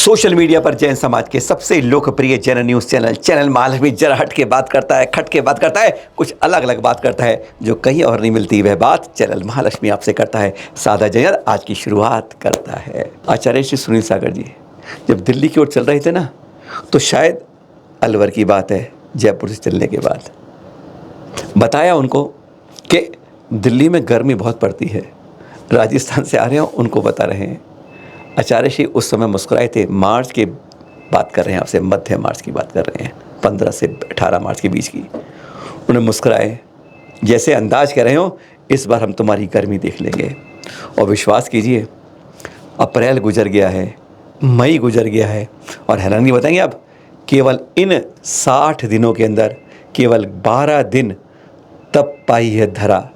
Social media पर जैन समाज के सबसे लोकप्रिय जैन न्यूज़ चैनल महालक्ष्मी जरा हट के बात करता है, खट के बात करता है, कुछ अलग अलग बात करता है जो कहीं और नहीं मिलती। वह बात चैनल महालक्ष्मी आपसे करता है। सादा जैन आज की शुरुआत करता है। आचार्य श्री सुनील सागर जी जब दिल्ली की ओर चल रहे थे ना, तो शायद अलवर की बात है, जयपुर से चलने के बाद बताया उनको कि दिल्ली में गर्मी बहुत पड़ती है, राजस्थान से आ रहे हैं, उनको बता रहे हैं। आचार्य श्री उस समय मुस्कुराए थे। मार्च की बात कर रहे हैं आपसे, मध्य मार्च की बात कर रहे हैं, 15 से 18 मार्च के बीच की। उन्हें मुस्कुराए, जैसे अंदाज कर रहे हो इस बार हम तुम्हारी गर्मी देख लेंगे। और विश्वास कीजिए, अप्रैल गुजर गया है, मई गुजर गया है, और हैरानी बताएंगे आप, केवल इन 60 दिनों के अंदर केवल 12 दिन तप पाई है धरा।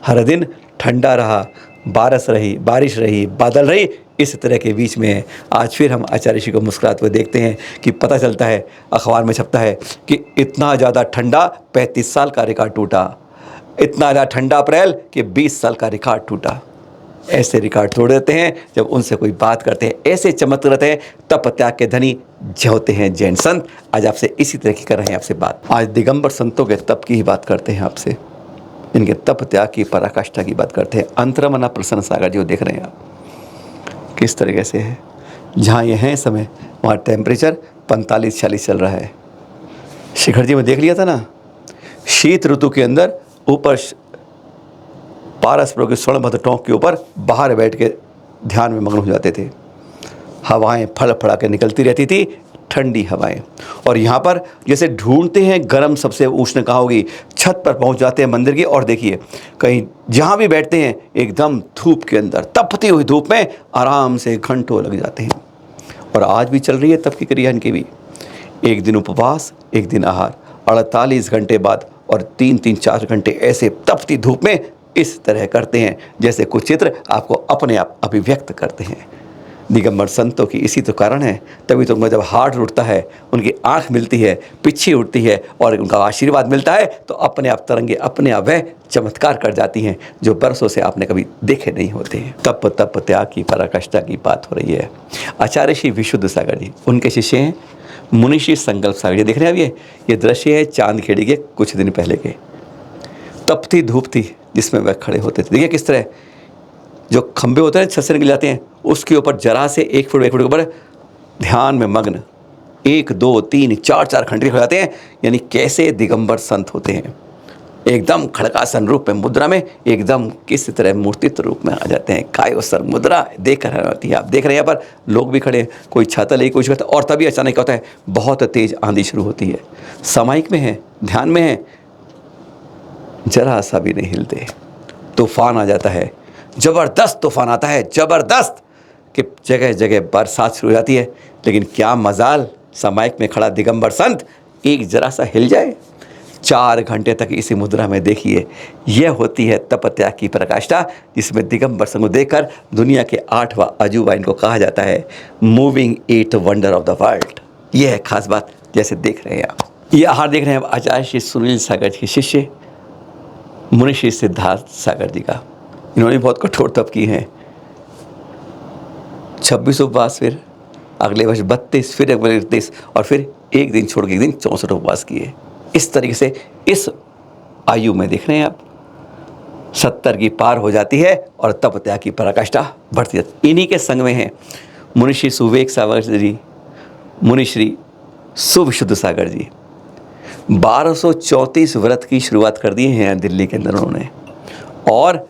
हर दिन ठंडा रहा, बारिश रही, बादल रही, इस तरह के बीच में है। आज फिर हम आचार्य श्री को मुस्कुराते हुए देखते हैं कि पता चलता है, अखबार में छपता है कि इतना ज़्यादा ठंडा 35 साल का रिकॉर्ड टूटा, इतना ज़्यादा ठंडा अप्रैल कि 20 साल का रिकॉर्ड टूटा। ऐसे रिकॉर्ड तोड़ देते हैं जब उनसे कोई बात करते हैं, ऐसे चमकते रहते हैं, तप त्याग के धनी होते हैं जैन संत। आज आपसे इसी तरह की कर रहे हैं आपसे बात। आज दिगंबर संतों के तप की ही बात करते हैं आपसे, इनके तप त्याग की पराकाष्ठा की बात करते हैं। अंतरमना प्रसन्न सागर जी को देख रहे हैं आप किस तरीके से है। जहाँ ये हैं समय, वहाँ टेम्परेचर 45-46 चल रहा है। शिखर जी में देख लिया था ना, शीत ऋतु के अंदर ऊपर पारसपुर के स्वर्णभद्र टोंक के ऊपर बाहर बैठ के ध्यान में मग्न हो जाते थे। हवाएं फड़ फड़ा के निकलती रहती थी, ठंडी हवाएं। और यहाँ पर जैसे ढूंढते हैं गर्म सबसे उष्ण कहाँ होगी, छत पर पहुँच जाते हैं मंदिर की, और देखिए कहीं जहाँ भी बैठते हैं एकदम धूप के अंदर, तपती हुई धूप में आराम से घंटों लग जाते हैं। और आज भी चल रही है तप की क्रिया इनकी भी। एक दिन उपवास, एक दिन आहार, 48 घंटे बाद, और 3-4 घंटे ऐसे तपती धूप में इस तरह करते हैं जैसे कुछ चित्र आपको अपने आप अभिव्यक्त करते हैं। दिगंबर संतों की इसी तो कारण है, तभी तो उनको जब हार्ट उठता है, उनकी आंख मिलती है, पिच्छी उठती है और उनका आशीर्वाद मिलता है, तो अपने आप तरंगे अपने आप वह चमत्कार कर जाती हैं जो बरसों से आपने कभी देखे नहीं होते हैं। तप तप त्याग की पराकाष्ठा की बात हो रही है। आचार्य श्री विशुद्ध सागर जी, उनके शिष्य हैं मुनि श्री संकल्प सागर जी। देख रहे हैं अब ये दृश्य है चांदखेड़ी के कुछ दिन पहले के। तपती धूप थी जिसमें वह खड़े होते थे। देखिए किस तरह जो खंभे होते हैं छत से निकल जाते हैं, उसके ऊपर जरा से 1 फुट के ऊपर ध्यान में मग्न 1 2 3 4 घंटे हो जाते हैं। यानी कैसे दिगंबर संत होते हैं, एकदम खड़कासन रूप में, मुद्रा में एकदम किस तरह मूर्तित्व रूप में आ जाते हैं। कायोसर मुद्रा देख रहे होती है, आप देख रहे हैं यहाँ पर लोग भी खड़े हैं, कोई छाता ले कोई करता है। और तभी अचानक होता है, बहुत तेज आंधी शुरू होती है, समाइक में है, ध्यान में है, जरा सा भी नहीं हिलते, तूफान आ जाता है, ज़बरदस्त तूफान आता है, ज़बरदस्त कि जगह जगह बरसात शुरू हो जाती है। लेकिन क्या मजाल, समाइक में खड़ा दिगंबर संत एक जरा सा हिल जाए। 4 घंटे तक इसी मुद्रा में देखिए। यह होती है तप त्याग की पराकाष्ठा, जिसमें दिगंबर संत को देखकर दुनिया के 8वां अजूबा इनको कहा जाता है, moving 8 wonder of the world. यह है खास बात, जैसे देख रहे हैं आप। ये आहार देख रहे हैं आचार्य श्री सुनील सागर जी के शिष्य मुनि श्री सिद्धार्थ सागर जी का। इन्होंने बहुत कठोर तप की हैं। 26 उपवास, फिर अगले वर्ष 32, फिर अगले 33, और फिर एक दिन छोड़ के एक दिन 64 उपवास किए। इस तरीके से इस आयु में देख रहे हैं आप 70 की पार हो जाती है और तप त्याग की पराकाष्ठा बढ़ती जाती है। इन्हीं के संग में हैं मुनि श्री सुवेक सागर जी, मुनि श्री सुविशुद्ध सागर जी। 1234 व्रत की शुरुआत कर दिए हैं दिल्ली के अंदर उन्होंने, और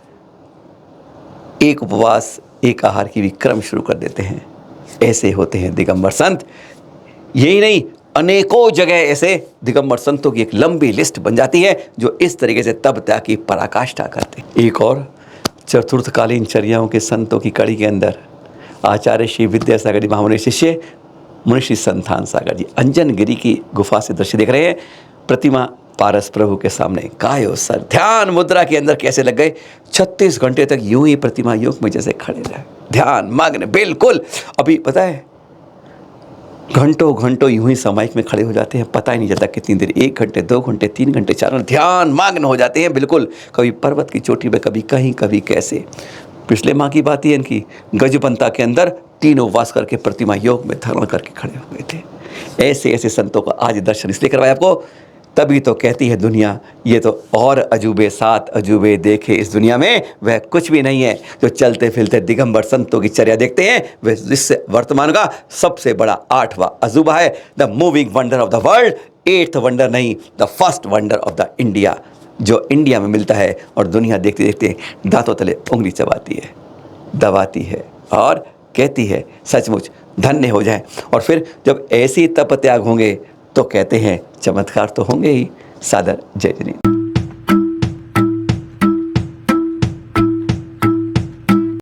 एक उपवास एक आहार की भी क्रम शुरू कर देते हैं। ऐसे होते हैं दिगंबर संत। यही नहीं, अनेकों जगह ऐसे दिगंबर संतों की एक लंबी लिस्ट बन जाती है जो इस तरीके से तप त्याग की पराकाष्ठा करते हैं। एक और चतुर्थकालीन चर्याओं के संतों की कड़ी के अंदर आचार्य श्री विद्यासागर जी महामुनि शिष्य मुनि श्री संतान सागर जी अंजन गिरी की गुफा से दृश्य देख रहे हैं। प्रतिमा पारस प्रभु के सामने, कायो सर ध्यान मुद्रा के अंदर कैसे लग गए। 36 घंटे तक यूं ही प्रतिमा योग में जैसे खड़े रहे, ध्यान मग्न बिल्कुल। अभी पता है घंटों घंटों यूं ही समाइक में खड़े हो जाते हैं, पता ही नहीं चलता कितनी देर, 1 घंटे 2 घंटे 3 घंटे 4 घंटे ध्यान मग्न हो जाते हैं बिल्कुल। कभी पर्वत की चोटी पे, कभी कहीं, कभी कैसे। पिछले माह की बात है इनकी, गजपंता के अंदर 3 उपवास करके प्रतिमा योग में धारण करके खड़े हो गए थे। ऐसे ऐसे संतों का आज दर्शन इसलिए करवाया आपको, तभी तो कहती है दुनिया ये तो और अजूबे 7 अजूबे देखे इस दुनिया में, वह कुछ भी नहीं है जो चलते फिरते दिगंबर संतों की चर्या देखते हैं। वह जिससे वर्तमान का सबसे बड़ा 8वां अजूबा है, the moving wonder of the world, 8th wonder नहीं, the first wonder of the India, जो इंडिया में मिलता है और दुनिया देखते देखते दांतों तले उंगली चबाती है, दबाती है और कहती है सचमुच धन्य हो जाए। और फिर जब ऐसी तप त्याग होंगे तो कहते हैं चमत्कार तो होंगे ही। सादर जय जनी।